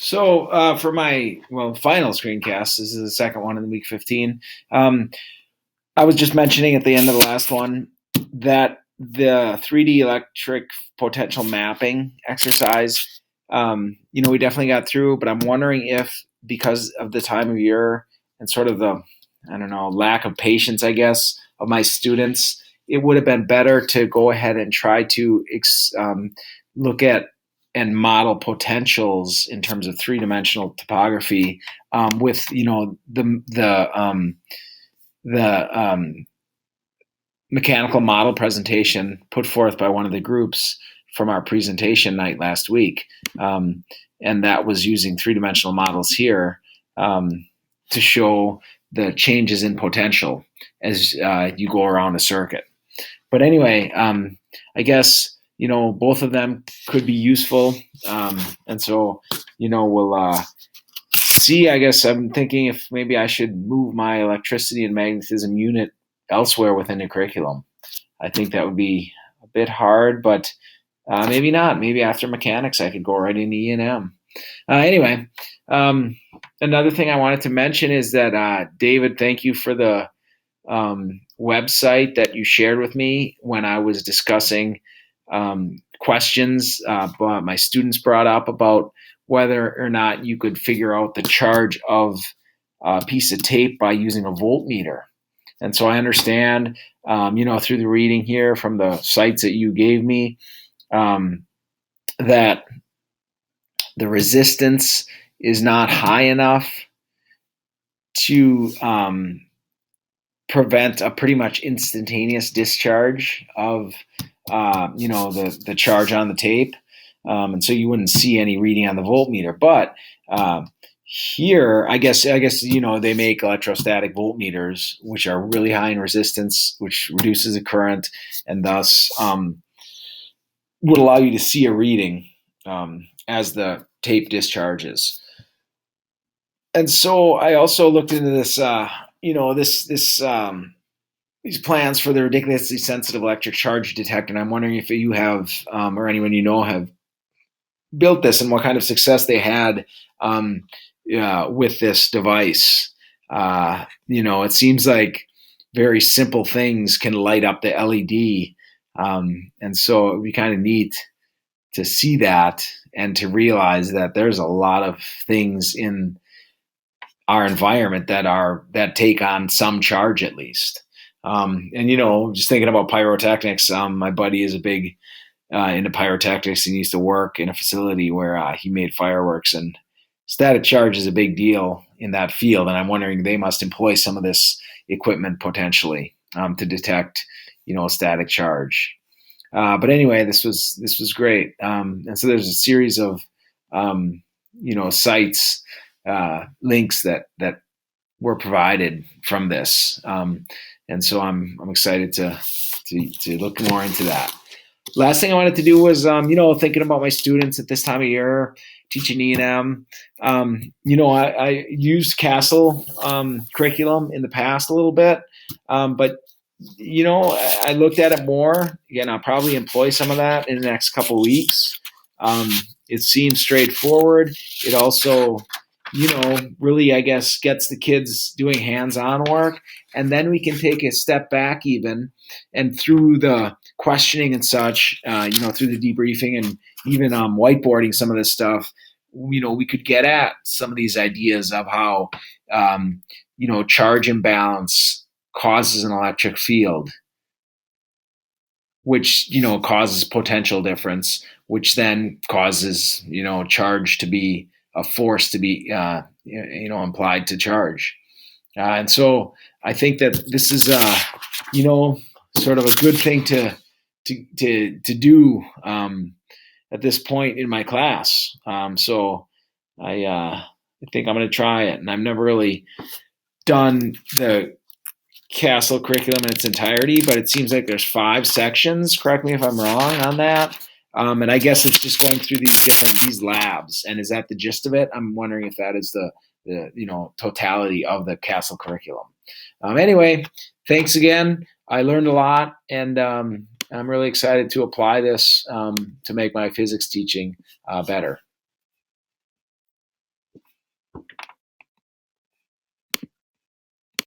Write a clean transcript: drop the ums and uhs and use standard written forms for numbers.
For my final screencast, this is the second one in the week 15. I was just mentioning at the end of the last one that the 3D electric potential mapping exercise, we definitely got through, but I'm wondering if because of the time of year and sort of the, I don't know, lack of patience, I guess, of my students, it would have been better to go ahead and try to look at and model potentials in terms of three-dimensional topography with the mechanical model presentation put forth by one of the groups from our presentation night last week, and that was using three-dimensional models here to show the changes in potential as you go around a circuit. But anyway, I guess both of them could be useful, and so we'll see. I guess I'm thinking if maybe I should move my electricity and magnetism unit elsewhere within the curriculum. I think that would be a bit hard, but maybe not. Maybe after mechanics, I could go right into E&M. Anyway, another thing I wanted to mention is that David, thank you for the website that you shared with me when I was discussing questions my students brought up about whether or not you could figure out the charge of a piece of tape by using a voltmeter. And so I understand, through the reading here from the sites that you gave me, that the resistance is not high enough to prevent a pretty much instantaneous discharge of the charge on the tape, and so you wouldn't see any reading on the voltmeter. But here, I guess they make electrostatic voltmeters, which are really high in resistance, which reduces the current, and thus would allow you to see a reading as the tape discharges. And so I also looked into this, these plans for the ridiculously sensitive electric charge detector, and I'm wondering if you have, or anyone have built this, and what kind of success they had with this device. It seems like very simple things can light up the LED, and so it would be kind of neat to see that and to realize that there's a lot of things in our environment that take on some charge at least. Just thinking about pyrotechnics, my buddy is a big into pyrotechnics and used to work in a facility where he made fireworks, and static charge is a big deal in that field. And I'm wondering, they must employ some of this equipment potentially to detect, static charge. But anyway, this was great. And so there's a series of, sites, links that were provided from this. And so I'm excited to look more into that. Last thing I wanted to do was, thinking about my students at this time of year, teaching E&M. I used Castle curriculum in the past a little bit, but I looked at it more. Again, I'll probably employ some of that in the next couple of weeks. It seems straightforward. It also, really, I guess, gets the kids doing hands-on work. And then we can take a step back even, and through the questioning and such, through the debriefing and even whiteboarding some of this stuff, we could get at some of these ideas of how, charge imbalance causes an electric field, which, causes potential difference, which then causes, charge to be a force to be, implied to charge. And so I think that this is, sort of a good thing to do at this point in my class. So I think I'm going to try it. And I've never really done the Castle curriculum in its entirety, but it seems like there's 5 sections. Correct me if I'm wrong on that. And I guess it's just going through these labs. And is that the gist of it? I'm wondering if that is the totality of the Castle curriculum. Anyway, thanks again. I learned a lot, and I'm really excited to apply this to make my physics teaching better.